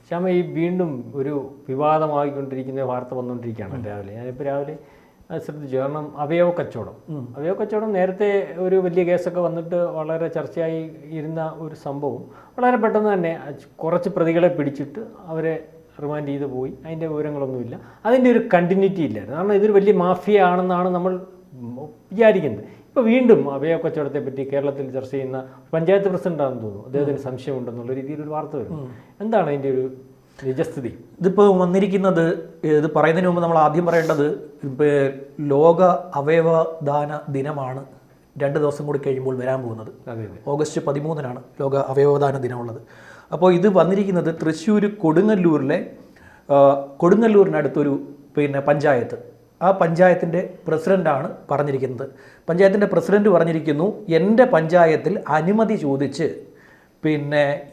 ശ്യാമ, ഈ വീണ്ടും ഒരു വിവാദമായിക്കൊണ്ടിരിക്കുന്ന വാർത്ത വന്നുകൊണ്ടിരിക്കുകയാണ് രാവിലെ. ഞാനിപ്പോൾ രാവിലെ ശ്രദ്ധിച്ചു. കാരണം അവയവ കച്ചവടം നേരത്തെ ഒരു വലിയ കേസൊക്കെ വന്നിട്ട് വളരെ ചർച്ചയായി ഇരുന്ന ഒരു സംഭവം വളരെ പെട്ടെന്ന് തന്നെ കുറച്ച് പ്രതികളെ പിടിച്ചിട്ട് അവരെ റിമാൻഡ് ചെയ്ത് പോയി. അതിൻ്റെ വിവരങ്ങളൊന്നുമില്ല, അതിൻ്റെ ഒരു കണ്ടിന്യൂറ്റി ഇല്ലായിരുന്നു. കാരണം ഇതൊരു വലിയ മാഫിയ ആണെന്നാണ് നമ്മൾ വിചാരിക്കുന്നത്. ഇപ്പോൾ വീണ്ടും അവയവ കച്ചവടത്തെ പറ്റി കേരളത്തിൽ ചർച്ച ചെയ്യുന്ന പഞ്ചായത്ത് പ്രസിഡന്റാണെന്ന് തോന്നുന്നു, അദ്ദേഹത്തിന് സംശയമുണ്ടെന്നുള്ള രീതിയിലൊരു വാർത്ത വരുന്നു. എന്താണ് അതിൻ്റെ ഒരു നിജസ്ഥിതി? ഇതിപ്പോൾ വന്നിരിക്കുന്നത്, ഇത് പറയുന്നതിന് മുമ്പ് നമ്മൾ ആദ്യം പറയേണ്ടത്, ലോക അവയവദാന ദിനമാണ് 2 ദിവസം കൂടി കഴിയുമ്പോൾ വരാൻ പോകുന്നത്. ഓഗസ്റ്റ് 13-നാണ് ലോക അവയവദാന ദിനമുള്ളത്. അപ്പോൾ ഇത് വന്നിരിക്കുന്നത് തൃശ്ശൂർ കൊടുങ്ങല്ലൂരിനടുത്തൊരു പഞ്ചായത്ത്. ആ പഞ്ചായത്തിൻ്റെ പ്രസിഡൻ്റാണ് പറഞ്ഞിരിക്കുന്നത്. പഞ്ചായത്തിൻ്റെ പ്രസിഡൻറ്റ് പറഞ്ഞിരിക്കുന്നു, എൻ്റെ പഞ്ചായത്തിൽ അനുമതി ചോദിച്ച്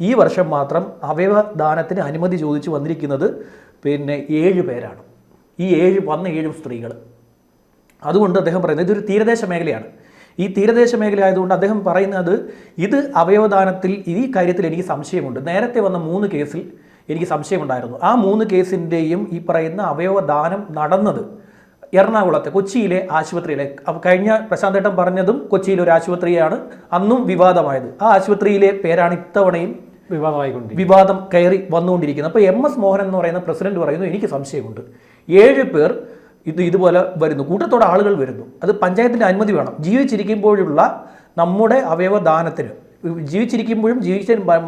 ഈ വർഷം മാത്രം അവയവദാനത്തിന് അനുമതി ചോദിച്ച് വന്നിരിക്കുന്നത് 7 പേരാണ്. ഈ 7 സ്ത്രീകൾ. അതുകൊണ്ട് അദ്ദേഹം പറയുന്നത് ഇതൊരു തീരദേശ മേഖലയാണ്. ഈ തീരദേശ മേഖല ആയതുകൊണ്ട് അദ്ദേഹം പറയുന്നത്, ഇത് അവയവദാനത്തിൽ ഈ കാര്യത്തിൽ എനിക്ക് സംശയമുണ്ട്. നേരത്തെ വന്ന 3 കേസിൽ എനിക്ക് സംശയമുണ്ടായിരുന്നു. ആ 3 കേസിൻ്റെയും ഈ പറയുന്ന അവയവദാനം നടന്നത് എറണാകുളത്തെ കൊച്ചിയിലെ ആശുപത്രിയിലെ, കഴിഞ്ഞ പ്രശാന്തേട്ടൻ പറഞ്ഞതും കൊച്ചിയിലെ ഒരു ആശുപത്രിയാണ് അന്നും വിവാദമായത്. ആ ആശുപത്രിയിലെ പേരാണ് ഇത്തവണയും വിവാദം കയറി വന്നുകൊണ്ടിരിക്കുന്നത്. അപ്പോൾ MS മോഹൻ എന്ന് പറയുന്ന പ്രസിഡന്റ് പറയുന്നു, എനിക്ക് സംശയമുണ്ട്. 7 പേർ ഇതുപോലെ വരുന്നു, കൂട്ടത്തോടെ ആളുകൾ വരുന്നു. അത് പഞ്ചായത്തിൻ്റെ അനുമതി വേണം. ജീവിച്ചിരിക്കുമ്പോഴുള്ള നമ്മുടെ അവയവദാനത്തിന്, ജീവിച്ചിരിക്കുമ്പോഴും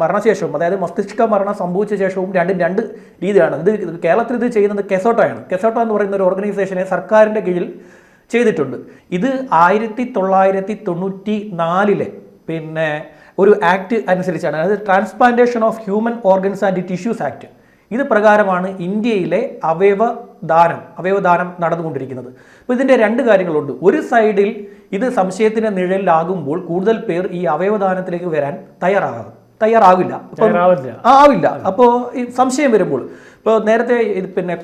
മരണശേഷവും, അതായത് മസ്തിഷ്ക മരണം സംഭവിച്ച ശേഷവും രണ്ട് രീതിയാണ്. ഇത് കേരളത്തിൽ ഇത് ചെയ്യുന്നത് കെസോട്ടോയാണ്. കെസോട്ടോ എന്ന് പറയുന്ന ഒരു ഓർഗനൈസേഷനെ സർക്കാരിൻ്റെ കീഴിൽ ചെയ്തിട്ടുണ്ട്. ഇത് 1994 ഒരു ആക്ട് അനുസരിച്ചാണ്, അതായത് transplantation of human organs and tissues act. ഇത് പ്രകാരമാണ് ഇന്ത്യയിലെ അവയവദാനം നടന്നുകൊണ്ടിരിക്കുന്നത്. അപ്പോൾ ഇതിൻ്റെ 2 കാര്യങ്ങളുണ്ട്. ഒരു സൈഡിൽ ഇത് സംശയത്തിൻ്റെ നിഴലിലാകുമ്പോൾ കൂടുതൽ പേർ ഈ അവയവദാനത്തിലേക്ക് വരാൻ തയ്യാറാവില്ല. അപ്പോൾ ഈ സംശയം വരുമ്പോൾ, ഇപ്പോൾ നേരത്തെ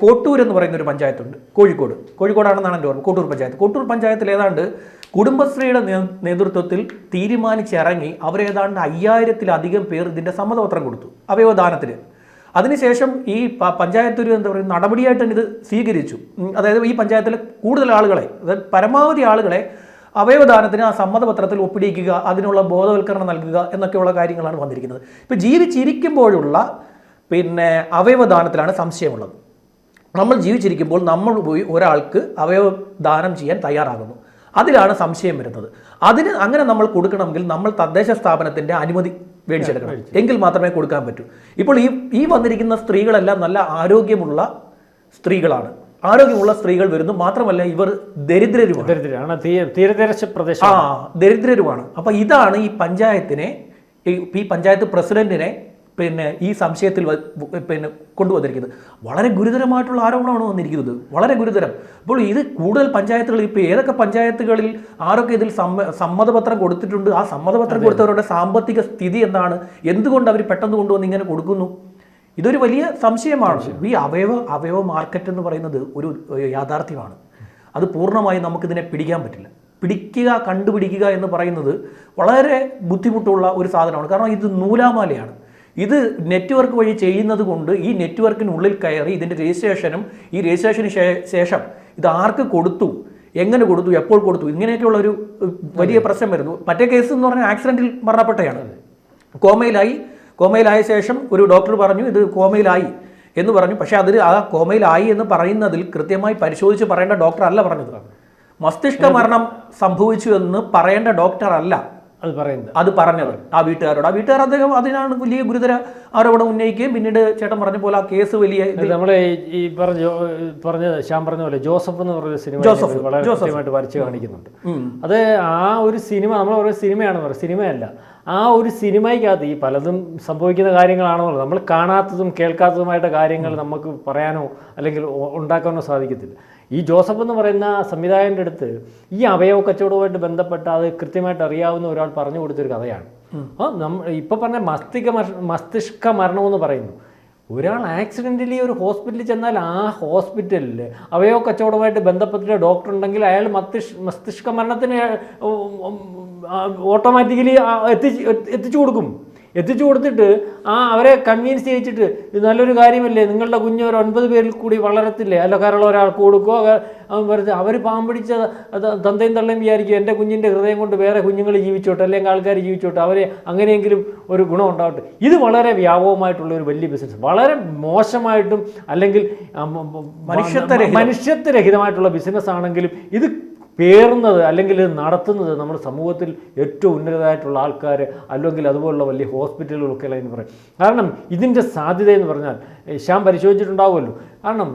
കോട്ടൂർ എന്ന് പറയുന്ന ഒരു പഞ്ചായത്തുണ്ട്, കോഴിക്കോടാണെന്നാണ് എൻ്റെ ഓർമ്മ. കോട്ടൂർ പഞ്ചായത്തിൽ ഏതാണ്ട് കുടുംബശ്രീയുടെ നേതൃത്വത്തിൽ തീരുമാനിച്ചിറങ്ങി അവരേതാണ്ട് 5000-ലധികം പേർ ഇതിൻ്റെ സമ്മതപത്രം കൊടുത്തു അവയവദാനത്തിന്. അതിനുശേഷം ഈ പഞ്ചായത്ത് ഒരു നടപടിയായിട്ട് തന്നെ ഇത് സ്വീകരിച്ചു. അതായത് ഈ പഞ്ചായത്തിലെ കൂടുതൽ ആളുകളെ, അതായത് പരമാവധി ആളുകളെ അവയവദാനത്തിന് ആ സമ്മതപത്രത്തിൽ ഒപ്പിടിക്കുക, അതിനുള്ള ബോധവൽക്കരണം നൽകുക എന്നൊക്കെയുള്ള കാര്യങ്ങളാണ് വന്നിരിക്കുന്നത്. ഇപ്പോൾ ജീവിച്ചിരിക്കുമ്പോഴുള്ള അവയവദാനത്തിലാണ് സംശയമുള്ളത്. നമ്മൾ ജീവിച്ചിരിക്കുമ്പോൾ നമ്മൾ പോയി ഒരാൾക്ക് അവയവദാനം ചെയ്യാൻ തയ്യാറാകുന്നു, അതിലാണ് സംശയം വരുന്നത്. അങ്ങനെ നമ്മൾ കൊടുക്കണമെങ്കിൽ നമ്മൾ തദ്ദേശ സ്ഥാപനത്തിൻ്റെ അനുമതി മേടിച്ചെടുക്കണം, എങ്കിൽ മാത്രമേ കൊടുക്കാൻ പറ്റൂ. ഇപ്പോൾ ഈ വന്നിരിക്കുന്ന സ്ത്രീകളെല്ലാം നല്ല ആരോഗ്യമുള്ള സ്ത്രീകളാണ്. ആരോഗ്യമുള്ള സ്ത്രീകൾ വരുന്നു. മാത്രമല്ല ഇവർ ദരിദ്രരുമാണ്. അപ്പൊ ഇതാണ് ഈ പഞ്ചായത്ത് പ്രസിഡന്റിനെ ഈ സംശയത്തിൽ കൊണ്ടുവന്നിരിക്കുന്നത്. വളരെ ഗുരുതരമായിട്ടുള്ള ആരോപണമാണ് വന്നിരിക്കുന്നത്, വളരെ ഗുരുതരം. അപ്പോൾ ഇത് കൂടുതൽ പഞ്ചായത്തുകളിൽ, ഇപ്പോൾ ഏതൊക്കെ പഞ്ചായത്തുകളിൽ ആരൊക്കെ ഇതിൽ സമ്മതപത്രം കൊടുത്തിട്ടുണ്ട്, ആ സമ്മതപത്രം കൊടുത്തവരുടെ സാമ്പത്തിക സ്ഥിതി എന്താണ്, എന്തുകൊണ്ട് അവർ പെട്ടെന്ന് കൊണ്ടുവന്ന് ഇങ്ങനെ കൊടുക്കുന്നു, ഇതൊരു വലിയ സംശയമാണ്. ഈ അവയവ മാർക്കറ്റ് എന്ന് പറയുന്നത് ഒരു യാഥാർത്ഥ്യമാണ്. അത് പൂർണ്ണമായി നമുക്കിതിനെ പിടിക്കാൻ പറ്റില്ല. കണ്ടുപിടിക്കുക എന്ന് പറയുന്നത് വളരെ ബുദ്ധിമുട്ടുള്ള ഒരു സാധനമാണ്. കാരണം ഇത് നൂലാമാലയാണ്. ഇത് നെറ്റ്വർക്ക് വഴി ചെയ്യുന്നത് കൊണ്ട് ഈ നെറ്റ്വർക്കിനുള്ളിൽ കയറി ഇതിൻ്റെ ഈ രജിസ്ട്രേഷന് ശേഷം ഇത് ആർക്ക് കൊടുത്തു, എങ്ങനെ കൊടുത്തു, എപ്പോൾ കൊടുത്തു, ഇങ്ങനെയൊക്കെയുള്ള ഒരു വലിയ പ്രശ്നം വരുന്നു. മറ്റേ കേസ് എന്ന് പറഞ്ഞാൽ ആക്സിഡൻറ്റിൽ മരണപ്പെട്ടയാണ്. കോമയിലായ ശേഷം ഒരു ഡോക്ടർ പറഞ്ഞു ഇത് കോമയിലായി എന്ന് പറഞ്ഞു. പക്ഷേ ആ കോമയിലായി എന്ന് പറയുന്നതിൽ കൃത്യമായി പരിശോധിച്ച് പറയേണ്ട ഡോക്ടർ അല്ല പറഞ്ഞത്. മസ്തിഷ്ക മരണം സംഭവിച്ചു എന്ന് പറയേണ്ട ഡോക്ടർ അല്ല അത് പറഞ്ഞത് ആ വീട്ടുകാരോട്. അദ്ദേഹം അതിനാണ് വലിയ ഗുരുതര ആരോപണം ഉന്നയിക്കുകയും പിന്നീട് ചേട്ടൻ പറഞ്ഞ പോലെ ആ കേസ് വലിയ നമ്മളെ ഈ ശ്യാം പറഞ്ഞ പോലെ ജോസഫ് എന്ന് പറഞ്ഞ സിനിമ വളരെ കൃത്യമായിട്ട് വരച്ച് കാണിക്കുന്നുണ്ട്. അത് ആ ഒരു സിനിമ, നമ്മൾ പറയുന്ന സിനിമയാണെന്ന് പറയും, സിനിമയല്ല. ആ ഒരു സിനിമയ്ക്കകത്ത് ഈ പലതും സംഭവിക്കുന്ന കാര്യങ്ങളാണെന്നുള്ളത്, നമ്മൾ കാണാത്തതും കേൾക്കാത്തതുമായിട്ട് കാര്യങ്ങൾ നമുക്ക് പറയാനോ അല്ലെങ്കിൽ ഉണ്ടാക്കാനോ സാധിക്കത്തില്ല. ഈ ജോസഫ് എന്ന് പറയുന്ന സംവിധായകൻ്റെ അടുത്ത് ഈ അവയവ കച്ചവടവുമായിട്ട് ബന്ധപ്പെട്ട അത് കൃത്യമായിട്ട് അറിയാവുന്ന ഒരാൾ പറഞ്ഞു കൊടുത്തൊരു കഥയാണ്. ഇപ്പം പറഞ്ഞ മസ്തിഷ്ക മരണമെന്ന് പറയുന്നു. ഒരാൾ ആക്സിഡൻ്റലി ഒരു ഹോസ്പിറ്റലിൽ ചെന്നാൽ ആ ഹോസ്പിറ്റലിൽ അവയവ കച്ചവടവുമായിട്ട് ബന്ധപ്പെട്ടിട്ട് ഡോക്ടർ ഉണ്ടെങ്കിൽ അയാൾ മസ്തിഷ്ക മരണത്തിന് ഓട്ടോമാറ്റിക്കലി എത്തിച്ചു കൊടുക്കും. എത്തിച്ചു കൊടുത്തിട്ട് അവരെ കൺവിൻസ് ചെയ്യിച്ചിട്ട് ഇത് നല്ലൊരു കാര്യമല്ലേ, നിങ്ങളുടെ കുഞ്ഞ് ഒരു 9 പേരിൽ കൂടി വളരത്തില്ലേ, അല്ലക്കാരുള്ള ഒരാൾക്ക് കൊടുക്കുക. അവൻ പറഞ്ഞ് അവർ പാവം പിടിച്ച തന്തയും തള്ളയും വിചാരിക്കും എൻ്റെ കുഞ്ഞിൻ്റെ ഹൃദയം കൊണ്ട് വേറെ കുഞ്ഞുങ്ങൾ ജീവിച്ചോട്ടെ, അല്ലെങ്കിൽ ആൾക്കാർ ജീവിച്ചോട്ടെ, അവരെ അങ്ങനെയെങ്കിലും ഒരു ഗുണം ഉണ്ടാവട്ടെ. ഇത് വളരെ വ്യാപകമായിട്ടുള്ള ഒരു വലിയ ബിസിനസ്, വളരെ മോശമായിട്ടും അല്ലെങ്കിൽ മനുഷ്യത്വരഹിതമായിട്ടുള്ള ബിസിനസ് ആണെങ്കിലും ഇത് പേറുന്നത് അല്ലെങ്കിൽ ഇത് നടത്തുന്നത് നമ്മുടെ സമൂഹത്തിൽ ഏറ്റവും ഉന്നതരായിട്ടുള്ള ആൾക്കാർ, അല്ലെങ്കിൽ അതുപോലുള്ള വലിയ ഹോസ്പിറ്റലുകളൊക്കെ എന്ന് പറയും. കാരണം ഇതിൻ്റെ സാധ്യത എന്ന് പറഞ്ഞാൽ ശ്യാം പരിശോധിച്ചിട്ടുണ്ടാവുമല്ലോ. കാരണം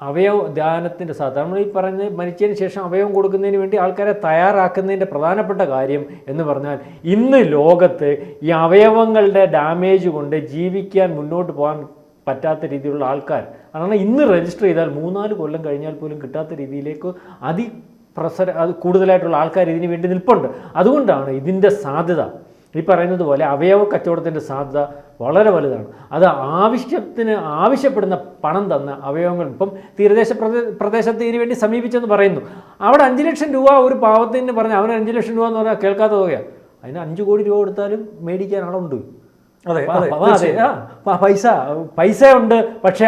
അവയവ ദാനത്തിൻ്റെ സാധ്യത, നമ്മൾ ഈ പറഞ്ഞ് മരിച്ചതിന് ശേഷം അവയവം കൊടുക്കുന്നതിന് വേണ്ടി ആൾക്കാരെ തയ്യാറാക്കുന്നതിൻ്റെ പ്രധാനപ്പെട്ട കാര്യം എന്ന് പറഞ്ഞാൽ ഇന്ന് ലോകത്ത് ഈ അവയവങ്ങളുടെ ഡാമേജ് കൊണ്ട് ജീവിക്കാൻ മുന്നോട്ട് പോകാൻ പറ്റാത്ത രീതിയിലുള്ള ആൾക്കാർ, കാരണം ഇന്ന് രജിസ്റ്റർ ചെയ്താൽ 3-4 കൊല്ലം കഴിഞ്ഞാൽ പോലും കിട്ടാത്ത രീതിയിലേക്ക് അത് കൂടുതലായിട്ടുള്ള ആൾക്കാർ ഇതിന് വേണ്ടി നിൽപ്പുണ്ട്. അതുകൊണ്ടാണ് ഇതിൻ്റെ സാധ്യത, ഈ പറയുന്നത് പോലെ അവയവ കച്ചവടത്തിൻ്റെ സാധ്യത വളരെ വലുതാണ്. അത് ആവശ്യപ്പെടുന്ന പണം തന്ന അവയവങ്ങൾ ഇപ്പം തീരദേശ പ്രദേശത്ത് ഇതിനു വേണ്ടി സമീപിച്ചെന്ന് പറയുന്നു. അവിടെ 5 ലക്ഷം രൂപ ഒരു പാവത്തിന് പറഞ്ഞാൽ അവന് 5 ലക്ഷം രൂപ എന്ന് പറഞ്ഞാൽ കേൾക്കാത്ത തുകയാണ്. അതിന് 5 കോടി രൂപ കൊടുത്താലും മേടിക്കാൻ ആളുണ്ട്. അതെ പൈസ ഉണ്ട്, പക്ഷേ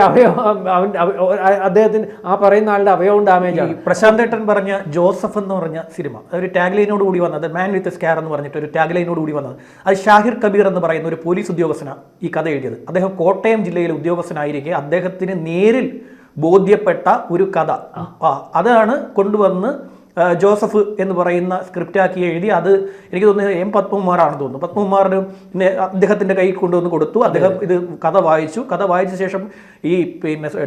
അദ്ദേഹത്തിന് ആ പറയുന്ന ആളുടെ അവയവം ഡാമേജ് ആണ്. പ്രശാന്ത് ഏട്ടൻ പറഞ്ഞ ജോസഫ് എന്ന് പറഞ്ഞ സിനിമ ഒരു ടാഗ്ലൈനോട് കൂടി വന്നത്, മാൻ വിത്ത് സ്കാർ എന്ന് പറഞ്ഞിട്ട് ഒരു ടാഗ്ലൈനോട് കൂടി വന്നത്, അത് ഷാഹിർ കബീർ എന്ന് പറയുന്ന ഒരു പോലീസ് ഉദ്യോഗസ്ഥനാണ് ഈ കഥ എഴുതിയത്. അദ്ദേഹം കോട്ടയം ജില്ലയിലെ ഉദ്യോഗസ്ഥനായിരിക്കെ അദ്ദേഹത്തിന് നേരിൽ ബോധ്യപ്പെട്ട ഒരു കഥ അതാണ് കൊണ്ടുവന്ന് ജോസഫ് എന്ന് പറയുന്ന സ്ക്രിപ്റ്റാക്കി എഴുതി. അത് എനിക്ക് തോന്നുന്നത് M. പത്മകുമാറാണെന്ന് തോന്നുന്നു. പത്മകുമാറിന് അദ്ദേഹത്തിൻ്റെ കൈ കൊണ്ടുവന്ന് കൊടുത്തു. അദ്ദേഹം ഇത് കഥ വായിച്ച ശേഷം ഈ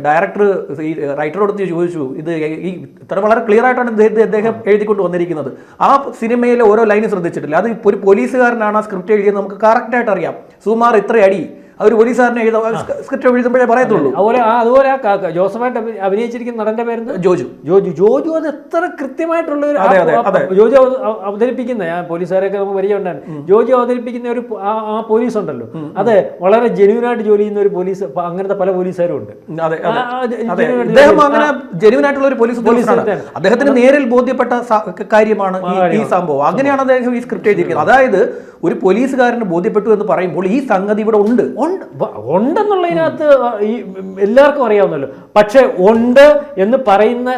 ഡയറക്ടർ ഈ റൈറ്ററോട് ചോദിച്ചു, ഇത് ഈ ഇത്ര വളരെ ക്ലിയർ ആയിട്ടാണ് അദ്ദേഹം എഴുതിക്കൊണ്ട് വന്നിരിക്കുന്നത്. ആ സിനിമയിലെ ഓരോ ലൈനും ശ്രദ്ധിച്ചിട്ടില്ല. അത് ഒരു പോലീസുകാരനാണ് ആ സ്ക്രിപ്റ്റ് എഴുതിയത്, നമുക്ക് കറക്റ്റായിട്ട് അറിയാം. സുമാർ ഇത്ര അടി ഒരു പോലീസുകാരനെ സ്ക്രിപ്റ്റ് എഴുതുമ്പോഴേ പറയത്തുള്ളൂ. അതുപോലെ ജോസഫായിട്ട് അഭിനയിച്ചിരിക്കുന്ന നടന്റെ പേര് ജോജു. അത് എത്ര കൃത്യമായിട്ടുള്ള ജോജു അവതരിപ്പിക്കുന്ന, ഞാൻ പോലീസുകാരൊക്കെ നമുക്ക് പരിചയമുണ്ടായിരുന്നു. ജോജു അവതരിപ്പിക്കുന്ന ഒരു ആ പോലീസ് ഉണ്ടല്ലോ, അത് വളരെ ജെന്യൂനായിട്ട് ജോലി ചെയ്യുന്ന ഒരു പോലീസ്, അങ്ങനത്തെ പല പോലീസുകാരും ഉണ്ട്. അങ്ങനെ ജെന്യൂനായിട്ടുള്ള ഒരു പോലീസ് അദ്ദേഹത്തിന് നേരിൽ ബോധ്യപ്പെട്ട കാര്യമാണ് ഈ സംഭവം. അങ്ങനെയാണ് അദ്ദേഹം ഈ സ്ക്രിപ്റ്റ് എഴുതിയിരിക്കുന്നത്. അതായത് ഒരു പോലീസുകാരന് ബോധ്യപ്പെട്ടു എന്ന് പറയുമ്പോൾ ഈ സംഗതി ഇവിടെ ഉണ്ടെന്നുള്ളതിനകത്ത് ഈ എല്ലാവർക്കും അറിയാവുന്നല്ലോ. പക്ഷെ ഉണ്ട് എന്ന് പറയുന്ന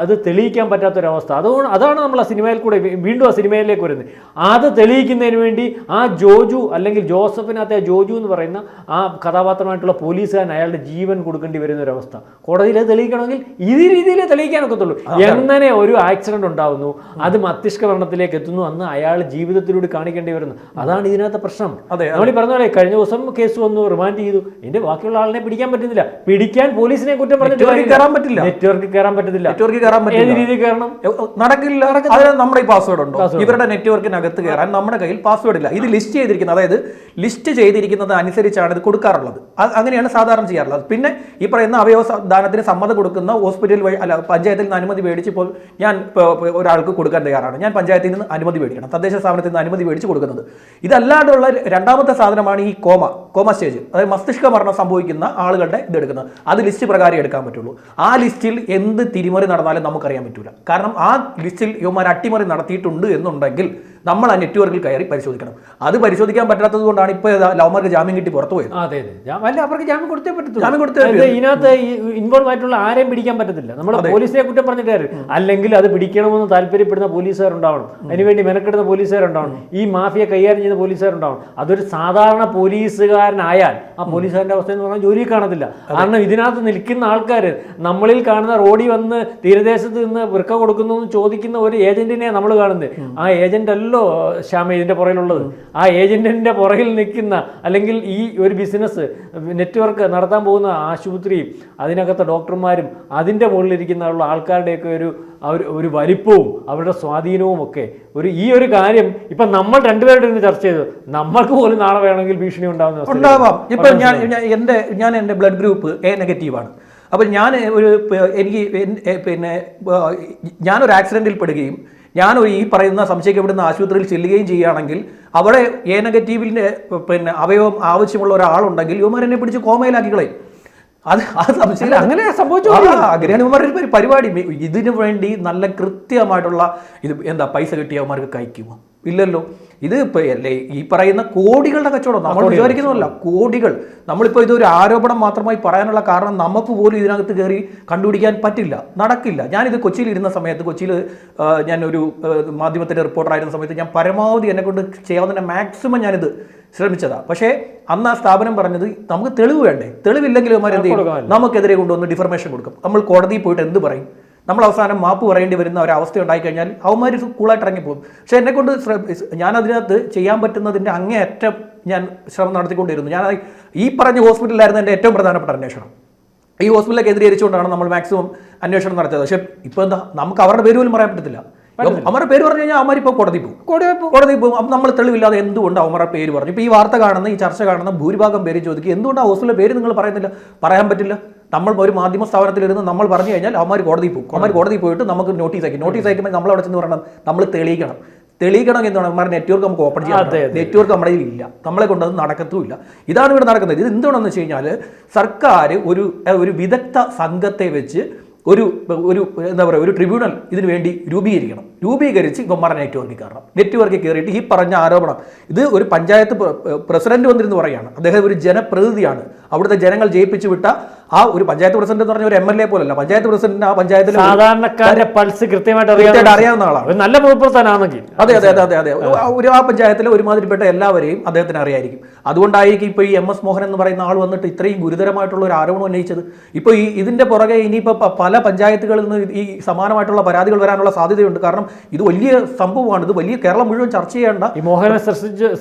അത് തെളിയിക്കാൻ പറ്റാത്തൊരവസ്ഥ. അതാണ് നമ്മൾ ആ സിനിമയിൽ കൂടെ വീണ്ടും ആ സിനിമയിലേക്ക് വരുന്നത്. അത് തെളിയിക്കുന്നതിന് വേണ്ടി ആ ജോജു അല്ലെങ്കിൽ ജോസഫിനകത്തെ ആ ജോജു എന്ന് പറയുന്ന ആ കഥാപാത്രമായിട്ടുള്ള പോലീസുകാരൻ അയാളുടെ ജീവൻ കൊടുക്കേണ്ടി വരുന്ന ഒരവസ്ഥ. കോടതിയിൽ അത് തെളിയിക്കണമെങ്കിൽ ഈ രീതിയിലേ തെളിയിക്കാനൊക്കത്തുള്ളൂ. എങ്ങനെ ഒരു ആക്സിഡന്റ് ഉണ്ടാവുന്നു, അത് മസ്തിഷ്ക മരണത്തിലേക്ക് എത്തുന്നു, അന്ന് അയാൾ ജീവിതത്തിലൂടെ കാണിക്കേണ്ടി വരുന്നു. അതാണ് ഇതിനകത്ത് പ്രശ്നം. നമ്മൾ ഈ പറഞ്ഞ പോലെ കഴിഞ്ഞ ദിവസം കേസ് വന്നു, റിമാൻഡ് ചെയ്തു. ഇതിന്റെ ബാക്കിയുള്ള ആളിനെ പിടിക്കാൻ പറ്റുന്നില്ല. പിടിക്കാൻ പോലീസിനെ കുറ്റം പറഞ്ഞിട്ട് കയറാൻ പറ്റില്ല. നെറ്റ്വർക്ക് കയറാൻ പറ്റത്തില്ല. ഏത് രീതിയിൽ കയറണം? നടക്കില്ല. നമ്മുടെ ഈ പാസ്വേഡ് ഉണ്ടോ? ഇവരുടെ നെറ്റ്വർക്കിനകത്ത് കയറാൻ നമ്മുടെ കയ്യിൽ പാസ്വേഡ് ഇല്ല. ഇത് ലിസ്റ്റ് ചെയ്തിരിക്കുന്നത്, അതായത് ലിസ്റ്റ് ചെയ്തിരിക്കുന്നത് അനുസരിച്ചാണ് ഇത് കൊടുക്കാറുള്ളത്. അങ്ങനെയാണ് സാധാരണ ചെയ്യാറുള്ളത്. പിന്നെ ഈ പറയുന്ന അവയവ ദാനത്തിന് സമ്മതം കൊടുക്കുന്ന ഹോസ്പിറ്റൽ വഴി അല്ല പഞ്ചായത്തിൽ നിന്ന് അനുമതി മേടിച്ച് ഇപ്പോൾ ഞാൻ ഒരാൾക്ക് കൊടുക്കാൻ തയ്യാറാണ്. ഞാൻ പഞ്ചായത്തിൽ നിന്ന് അനുമതി മേടിക്കണം, തദ്ദേശ സ്ഥാപനത്തിൽ നിന്ന് അനുമതി മേടിച്ച് കൊടുക്കുന്നത്. ഇതല്ലാണ്ടുള്ള രണ്ടാമത്തെ സാധനമാണ് ഈ കോമ സ്റ്റേജ്, അതായത് മസ്തിഷ്ക മരണം സംഭവിക്കുന്ന ആളുകളുടെ ഇത് എടുക്കുന്നത്. അത് ലിസ്റ്റ് പ്രകാരം എടുക്കാൻ പറ്റുള്ളൂ. ആ ലിസ്റ്റിൽ എന്ത് തിരിമറി നടന്നാലും നമുക്കറിയാൻ പറ്റൂല. കാരണം ആ ലിസ്റ്റിൽ ഇവന്മാർ അട്ടിമറി നടത്തിയിട്ടുണ്ട് എന്നുണ്ടെങ്കിൽ നമ്മൾ ആ നെറ്റ്വർക്കിൽ കയറി പരിശോധിക്കണം. അത് പരിശോധിക്കാൻ പറ്റാത്തത് കൊണ്ടാണ് ഇപ്പോൾ ലവ്മാർക്ക് ജാമ്യം കിട്ടി പുറത്തു പോയത്. അതെ അല്ല, അവർക്ക് ജാമ്യം കൊടുത്തേ പറ്റത്തുള്ളൂ. ഇതിനകത്ത് ഇൻവോൾവ് ആയിട്ടുള്ള ആരെയും പിടിക്കാൻ പറ്റത്തില്ല. നമ്മൾ പോലീസിനെ കുറ്റം പറഞ്ഞിട്ട് അല്ലെങ്കിൽ അത് പിടിക്കണമെന്ന് താല്പര്യപ്പെടുന്ന പോലീസുകാരുണ്ടാവണം, അതിനുവേണ്ടി മെനക്കെടുന്ന പോലീസുകാരുണ്ടാവണം, ഈ മാഫിയ കൈകാര്യം ചെയ്യുന്ന പോലീസുകാരുണ്ടാവണം. അതൊരു സാധാരണ പോലീസുകാരനായാൽ ആ പോലീസുകാരൻ്റെ അവസ്ഥ എന്ന് പറഞ്ഞാൽ ജോലി കാണത്തില്ല. കാരണം ഇതിനകത്ത് നിൽക്കുന്ന ആൾക്കാർ, നമ്മളിൽ കാണുന്ന റോഡിൽ വന്ന് തീരദേശത്ത് നിന്ന് വൃക്ക കൊടുക്കുന്നു എന്ന് ചോദിക്കുന്ന ഒരു ഏജന്റിനെ നമ്മൾ കാണുന്നത്. ആ ഏജന്റ് അല്ലോ ശ്യാമ ഇതിന്റെ പുറകിലുള്ളത്. ആ ഏജന്റിന്റെ പുറകിൽ നിൽക്കുന്ന, അല്ലെങ്കിൽ ഈ ഒരു ബിസിനസ് നെറ്റ്വർക്ക് നടത്താൻ പോകുന്ന ആശുപത്രിയും അതിനകത്തെ ഡോക്ടർമാരും അതിന്റെ മുകളിലിരിക്കുന്ന ആൾക്കാരുടെയൊക്കെ ഒരു വലിപ്പവും അവരുടെ സ്വാധീനവും ഒക്കെ ഈ ഒരു കാര്യം ഇപ്പൊ നമ്മൾ രണ്ടുപേരുടെ ഇരുന്ന് ചർച്ച ചെയ്തു. നമ്മൾക്ക് പോലും നാളെ വേണമെങ്കിൽ ഭീഷണി ഉണ്ടാവാം. ഇപ്പൊ ഞാൻ എൻ്റെ ബ്ലഡ് ഗ്രൂപ്പ് A- ആണ്. അപ്പോൾ ഞാനൊരു ആക്സിഡന്റിൽ പെടുകയും ഞാൻ ഈ പറയുന്ന സംശയിക്കപ്പെടുന്ന ആശുപത്രിയിൽ ചെല്ലുകയും ചെയ്യുകയാണെങ്കിൽ അവിടെ A- അവയവം ആവശ്യമുള്ള ഒരാളുണ്ടെങ്കിൽ ഇവന്മാരെന്നെ പിടിച്ച് കോമയിലാക്കിക്കളയും. അത് സംശയം അങ്ങനെ സംഭവിച്ചു. അങ്ങനെയാണ് പരിപാടി. ഇതിനു വേണ്ടി നല്ല കൃത്യമായിട്ടുള്ള ഇത് പൈസ കിട്ടിയവന്മാർക്ക് കഴിക്കുമോ? ഇല്ലല്ലോ. ഇത് അല്ലേ ഈ പറയുന്ന കോടികളുടെ കച്ചവടം, നമ്മൾ വിചാരിക്കുന്നതല്ല, കോടികൾ. നമ്മളിപ്പോൾ ഇതൊരു ആരോപണം മാത്രമായി പറയാനുള്ള കാരണം നമുക്ക് പോലും ഇതിനകത്ത് കയറി കണ്ടുപിടിക്കാൻ പറ്റില്ല, നടക്കില്ല. ഞാനിത് കൊച്ചിയിൽ ഇരുന്ന സമയത്ത്, കൊച്ചിയിൽ ഞാൻ ഒരു മാധ്യമത്തിൻ്റെ റിപ്പോർട്ടറായിരുന്ന സമയത്ത് ഞാൻ പരമാവധി എന്നെ കൊണ്ട് ചെയ്യാവുന്ന മാക്സിമം ഞാനിത് ശ്രമിച്ചതാണ്. പക്ഷേ അന്ന് ആ സ്ഥാപനം പറഞ്ഞത് നമുക്ക് തെളിവ് വേണ്ടേ, തെളിവില്ലെങ്കിൽ അവന്മാർ എന്ത് ചെയ്യും, നമുക്കെതിരെ കൊണ്ടുവന്ന് ഡിഫർമേഷൻ കൊടുക്കും. നമ്മൾ കോടതിയിൽ പോയിട്ട് എന്ത് പറയും, നമ്മൾ അവസാനം മാപ്പ് പറയേണ്ടി വരുന്ന ഒരവസ്ഥ ഉണ്ടായിക്കഴിഞ്ഞാൽ അവന്മാർ കൂളായിട്ട് ഇറങ്ങിപ്പോകും. പക്ഷേ എന്നെക്കൊണ്ട് ഞാൻ അതിനകത്ത് ചെയ്യാൻ പറ്റുന്നതിൻ്റെ അങ്ങേയറ്റം ഞാൻ ശ്രമം നടത്തിക്കൊണ്ടിരുന്നു. ഞാൻ ഈ പറഞ്ഞ ഹോസ്പിറ്റലിലായിരുന്നു എൻ്റെ ഏറ്റവും പ്രധാനപ്പെട്ട അന്വേഷണം. ഈ ഹോസ്പിറ്റലിനെ കേന്ദ്രീകരിച്ചുകൊണ്ടാണ് നമ്മൾ മാക്സിമം അന്വേഷണം നടത്തിയത്. പക്ഷേ ഇപ്പോൾ എന്താ, നമുക്ക് അവരുടെ പേര് പോലും പറയാൻ പറ്റത്തില്ല. അവരുടെ പേര് പറഞ്ഞു കഴിഞ്ഞാൽ അവന്മാരിപ്പോൾ കോടതി പോകും. അപ്പം നമ്മൾ തെളിവില്ലാതെ എന്തുകൊണ്ട് അവന്മാരുടെ പേര് പറഞ്ഞു? ഇപ്പോൾ ഈ വാർത്ത കാണുന്ന, ഈ ചർച്ച കാണുന്ന ഭൂരിഭാഗം പേര് ചോദിക്കും, എന്തുകൊണ്ട് ആ ഹോസ്പിറ്റലിലെ പേര് നിങ്ങൾ പറയുന്നില്ല? പറയാൻ പറ്റില്ല. നമ്മൾ ഒരു മാധ്യമ സ്ഥാപനത്തിലിരുന്ന് നമ്മൾ പറഞ്ഞു കഴിഞ്ഞാൽ അവന്മാർ കോടതിയിൽ പോകും. അവന്മാർ കോടതിയിൽ പോയിട്ട് നമുക്ക് നോട്ടീസ് അയക്കുമ്പോൾ നമ്മൾ അവിടെ ചെന്ന് പറയണം, നമ്മൾ തെളിയിക്കണം എന്താണ് അവന്മാർ നെറ്റ്വർക്ക് നമുക്ക് ഓപ്പൺ ചെയ്യാം. നെറ്റ്വർക്ക് നമ്മുടെ ഇല്ല, നമ്മളെ കൊണ്ടത് നടക്കത്തുമില്ല. ഇതാണ് ഇവിടെ നടക്കുന്നത്. ഇത് എന്തുകൊണ്ടെന്ന് വെച്ച് കഴിഞ്ഞാൽ സർക്കാർ ഒരു വിദഗ്ധ സംഘത്തെ വെച്ച് ഒരു എന്താ പറയുക, ഒരു ട്രിബ്യൂണൽ ഇതിനു വേണ്ടി രൂപീകരിച്ച് ഇവന്മാരുടെ നെറ്റ്വർക്കിൽ കയറിയിട്ട് ഈ പറഞ്ഞ ആരോപണം, ഇത് ഒരു പഞ്ചായത്ത് പ്രസിഡന്റ് വന്നിരുന്ന് പറയുകയാണ്. അദ്ദേഹം ഒരു ജനപ്രതിനിധിയാണ്, അവിടുത്തെ ജനങ്ങൾ ജയിപ്പിച്ചു വിട്ട ആ ഒരു പഞ്ചായത്ത് പ്രസിഡന്റ് എന്ന് പറഞ്ഞ ഒരു MLA പോലല്ല, പഞ്ചായത്ത് പ്രസിഡന്റ് ആ പഞ്ചായത്തിൽ സാധാരണക്കാരുടെ പൾസ് കൃത്യമായിട്ട് അറിയാവുന്ന ആളാണ്, നല്ല പ്രവർത്തനാണെങ്കിൽ. അതെ. ആ പഞ്ചായത്തിലെ ഒരുമാതിരിപ്പെട്ട എല്ലാവരെയും അദ്ദേഹത്തിന് അറിയായിരിക്കും. അതുകൊണ്ടായിരിക്കും ഇപ്പോൾ ഈ MS മോഹൻ എന്ന് പറയുന്ന ആൾ വന്നിട്ട് ഇത്രയും ഗുരുതരമായിട്ടുള്ള ഒരു ആരോപണം ഉന്നയിച്ചത്. ഇപ്പോൾ ഇതിന്റെ പുറകെ ഇനിയിപ്പോൾ പല പഞ്ചായത്തുകളിൽ നിന്ന് ഈ സമാനമായിട്ടുള്ള പരാതികൾ വരാനുള്ള സാധ്യതയുണ്ട്. കാരണം ഇത് വലിയ സംഭവമാണ്, ഇത് വലിയ കേരളം മുഴുവൻ ചർച്ച ചെയ്യേണ്ട. ഈ മോഹനെ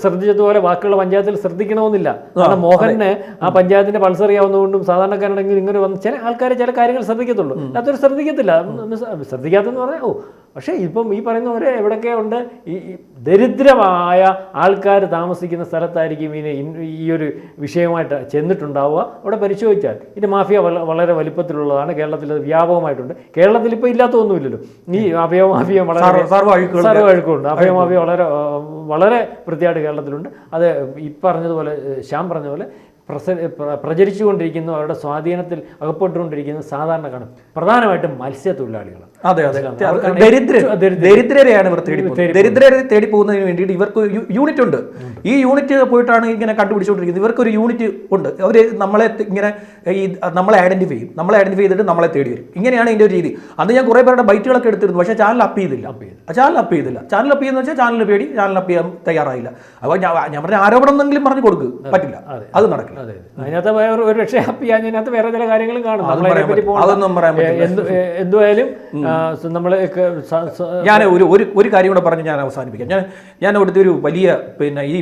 ശ്രദ്ധിച്ചതുപോലെ ബാക്കിയുള്ള പഞ്ചായത്തിൽ ശ്രദ്ധിക്കണമെന്നില്ല. കാരണം മോഹനെ ആ പഞ്ചായത്തിന്റെ പൾസ് അറിയാവുന്നതുകൊണ്ടും സാധാരണക്കാരുണ്ടെങ്കിൽ ഇങ്ങനെ വന്ന് ചില ആൾക്കാർ ചില കാര്യങ്ങൾ ശ്രദ്ധിക്കത്തുള്ളൂ, അതൊരു ശ്രദ്ധിക്കത്തില്ല. ശ്രദ്ധിക്കാത്തെന്ന് പറഞ്ഞാൽ പക്ഷേ ഇപ്പം ഈ പറയുന്നവരെ എവിടെയൊക്കെ ഉണ്ട്, ഈ ദരിദ്രമായ ആൾക്കാർ താമസിക്കുന്ന സ്ഥലത്തായിരിക്കും ഈ ഒരു വിഷയമായിട്ട് ചെന്നിട്ടുണ്ടാവുക. അവിടെ പരിശോധിച്ചാൽ ഇത് മാഫിയ വളരെ വലിപ്പത്തിലുള്ളതാണ്. കേരളത്തിൽ അത് വ്യാപകമായിട്ടുണ്ട്. കേരളത്തിൽ ഇപ്പോൾ ഇല്ലാത്തൊന്നുമില്ലല്ലോ. ഈ അഭയമാഫിയ വളരെ സർവ്വഴുക്കുണ്ട്. അഭയമാഫിയ വളരെ വൃത്തിയായിട്ട് കേരളത്തിലുണ്ട്. അത് ഈ പറഞ്ഞതുപോലെ ശ്യാം പറഞ്ഞതുപോലെ പ്രചരിച്ചുകൊണ്ടിരിക്കുന്ന, അവരുടെ സ്വാധീനത്തിൽ അകപ്പെട്ടുകൊണ്ടിരിക്കുന്ന സാധാരണക്കാണ്, പ്രധാനമായിട്ടും മത്സ്യത്തൊഴിലാളികളാണ്. ദരിദ്രരെയാണ് ഇവർ ദരിദ്രരെ തേടി പോകുന്നതിന് വേണ്ടിയിട്ട് ഇവർക്ക് യൂണിറ്റ് ഉണ്ട്. ഈ യൂണിറ്റ് പോയിട്ടാണ് ഇങ്ങനെ കണ്ടുപിടിച്ചുകൊണ്ടിരിക്കുന്നത്. ഇവർക്കൊരു യൂണിറ്റ് ഉണ്ട്. അവർ നമ്മളെ ഐഡന്റിഫൈ ചെയ്തിട്ട് നമ്മളെ തേടി വരും. ഇങ്ങനെയാണ് ഇതിന്റെ ഒരു രീതി. അന്ന് ഞാൻ കുറെ പേരുടെ ബൈറ്റുകളൊക്കെ എടുത്തിരുന്നു, പക്ഷേ ചാനൽ അപ്പ് ചെയ്തില്ല. ചാനൽ അപ്പ് ചെയ്യുന്ന വെച്ചാൽ ചാനൽ പേടി, ചാനൽ അപ്പ് ചെയ്യാൻ തയ്യാറായില്ല. അപ്പോൾ ഞാൻ പറഞ്ഞ ആരോപണം എന്തെങ്കിലും പറഞ്ഞു കൊടുക്കുക, പറ്റില്ല, അത് നടക്കില്ല. അതിനകത്ത് ഒരു രക്ഷ അപ്പ് ചെയ്യാൻ അതിനകത്ത് വേറെ ചില കാര്യങ്ങളും കാണും. എന്തുവായാലും ഞാൻ ഒരു കാര്യം കൂടെ പറഞ്ഞ് ഞാൻ അവസാനിപ്പിക്കാം. ഞാൻ അവിടുത്തെ ഒരു വലിയ ഈ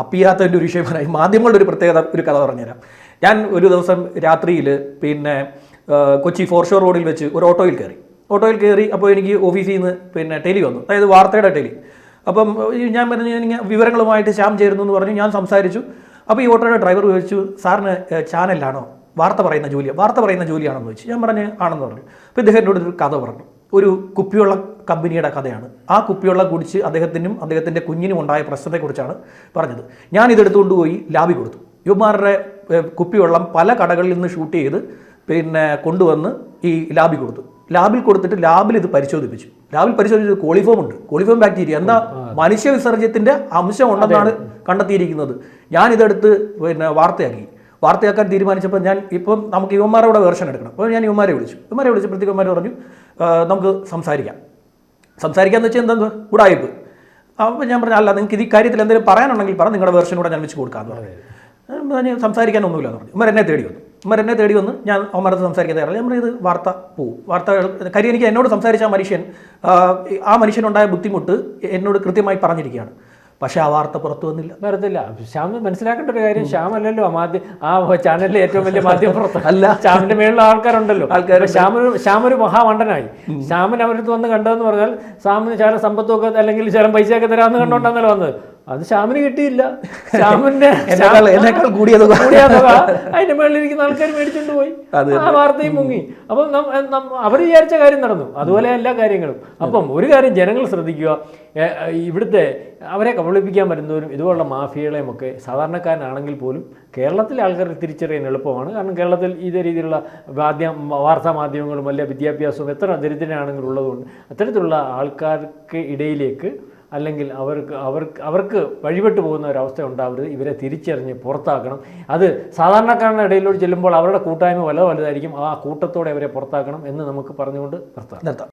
അപ്പിയാത്തതിൻ്റെ ഒരു വിഷയമായി മാധ്യമങ്ങളുടെ ഒരു പ്രത്യേകത ഒരു കഥ പറഞ്ഞുതരാം. ഞാൻ ഒരു ദിവസം രാത്രിയിൽ കൊച്ചി ഫോർഷോർ റോഡിൽ വെച്ച് ഒരു ഓട്ടോയിൽ കയറി. അപ്പോൾ എനിക്ക് ഓഫീസിൽ നിന്ന് ടെലി വന്നു, അതായത് വാർത്തയുടെ ടെലി. അപ്പം ഞാൻ പറഞ്ഞു വിവരങ്ങളുമായിട്ട് ശ്യാം ചേരുന്നു എന്ന് പറഞ്ഞു. ഞാൻ സംസാരിച്ചു. അപ്പോൾ ഈ ഓട്ടോയുടെ ഡ്രൈവർ ചോദിച്ചു, സാറിന് ചാനലിലാണോ വാർത്ത പറയുന്ന ജോലിയാണെന്ന് ചോദിച്ചു. ഞാൻ പറഞ്ഞു ആണെന്ന് പറഞ്ഞു. അപ്പോൾ ഇദ്ദേഹം എന്നോട് ഒരു കഥ പറഞ്ഞു. ഒരു കുപ്പിവെള്ളം കമ്പനിയുടെ കഥയാണ്. ആ കുപ്പിവെള്ളം കുടിച്ച് അദ്ദേഹത്തിൻ്റെ കുഞ്ഞിനും ഉണ്ടായ പ്രശ്നത്തെക്കുറിച്ചാണ് പറഞ്ഞത്. ഞാൻ ഇതെടുത്തുകൊണ്ട് പോയി ലാബിൽ കൊടുത്തു. യുവമാരുടെ കുപ്പിവെള്ളം പല കടകളിൽ നിന്ന് ഷൂട്ട് ചെയ്ത് കൊണ്ടുവന്ന് ഈ ലാബിൽ കൊടുത്തു. ലാബിൽ ഇത് പരിശോധിപ്പിച്ചു. കോളിഫോം ബാക്ടീരിയ, എന്താ മനുഷ്യ വിസർജ്യത്തിന്റെ അംശം ഉണ്ടെന്നാണ് കണ്ടെത്തിയിരിക്കുന്നത്. ഞാനിതെടുത്ത് വാർത്തയാക്കാൻ തീരുമാനിച്ചപ്പോൾ ഇപ്പം നമുക്ക് യുവമാരുടെ വേർഷൻ എടുക്കണം. അപ്പോൾ ഞാൻ യുവമാരെ വിളിച്ചപ്പോഴത്തേക്ക് യുവമാർ പറഞ്ഞു നമുക്ക് സംസാരിക്കാന്ന് വെച്ചാൽ എന്താ ഉടായിപ്പ്. അപ്പോൾ ഞാൻ പറഞ്ഞു, അല്ല നിങ്ങൾക്ക് ഈ കാര്യത്തിൽ എന്തെങ്കിലും പറയാനുണ്ടെങ്കിൽ പറ, നിങ്ങളുടെ വേർഷൻ കൂടെ ഞാൻ വെച്ച് കൊടുക്കാമെന്ന് പറഞ്ഞു. സംസാരിക്കാനൊന്നുമില്ലെന്ന് പറഞ്ഞു. എന്നെ തേടി വന്ന് ഞാൻ അവന്മാരത്ത് സംസാരിക്കാൻ തയ്യാറല്ല. ഞാൻ ഇത് വാർത്ത കാര്യം എനിക്ക് എന്നോട് സംസാരിച്ച ആ മനുഷ്യനുണ്ടായ ബുദ്ധിമുട്ട് എന്നോട് കൃത്യമായി പറഞ്ഞിരിക്കുകയാണ്. പക്ഷെ ആ വാർത്ത പുറത്തു വരത്തില്ല. ശ്യാം മനസ്സിലാക്കേണ്ട ഒരു കാര്യം, ശ്യാം അല്ലല്ലോ ആ ചാനലിലെ ഏറ്റവും വലിയ മാധ്യമപ്രവർത്തകൻ അല്ല. ശ്യാമിന്റെ മേളിലുള്ള ആൾക്കാരുണ്ടല്ലോ. ശ്യാം ഒരു മഹാമണ്ടനായി. ശ്യാമിന് അവരടുത്ത് വന്ന് കണ്ടതെന്ന് പറഞ്ഞാൽ ശ്യാമിന് ചില സമ്പത്തൊക്കെ അല്ലെങ്കിൽ ചില പൈസയൊക്കെ തരാമെന്ന് കണ്ടോണ്ടാന്നല്ലോ വന്നത്. അത് ശ്യാമിന് കിട്ടിയില്ല. ശ്യാമിന്റെ കൂടിയ തുക അതിന്റെ മേളിലിരിക്കുന്ന ആൾക്കാർ മേടിച്ചോണ്ട് പോയി. ആ വാർത്തയും മുങ്ങി. അപ്പം അവർ വിചാരിച്ച കാര്യം നടന്നു. അതുപോലെ എല്ലാ കാര്യങ്ങളും. അപ്പം ഒരു കാര്യം ജനങ്ങൾ ശ്രദ്ധിക്കുക, ഇവിടുത്തെ അവരെ കബളിപ്പിക്കാൻ വരുന്നവരും ഇതുപോലുള്ള മാഫിയകളെയും ഒക്കെ സാധാരണക്കാരനാണെങ്കിൽ പോലും കേരളത്തിലെ ആൾക്കാർക്ക് തിരിച്ചറിയാൻ എളുപ്പമാണ്. കാരണം കേരളത്തിൽ ഇതേ രീതിയിലുള്ള വാർത്താ മാധ്യമങ്ങളും വലിയ വിദ്യാഭ്യാസവും എത്ര ദരിദ്രനാണെങ്കിലും ഉള്ളതുകൊണ്ട് അത്തരത്തിലുള്ള ആൾക്കാർക്ക് ഇടയിലേക്ക് അല്ലെങ്കിൽ അവർക്ക് വഴിപെട്ട് പോകുന്ന ഒരവസ്ഥ ഉണ്ടാവരുത്. ഇവരെ തിരിച്ചറിഞ്ഞ് പുറത്താക്കണം. അത് സാധാരണക്കാരുടെ ഇടയിലോട്ട് ചെല്ലുമ്പോൾ അവരുടെ കൂട്ടായ്മ വലുതായിരിക്കും. ആ കൂട്ടത്തോടെ അവരെ പുറത്താക്കണം എന്ന് നമുക്ക് പറഞ്ഞുകൊണ്ട് നിർത്താം.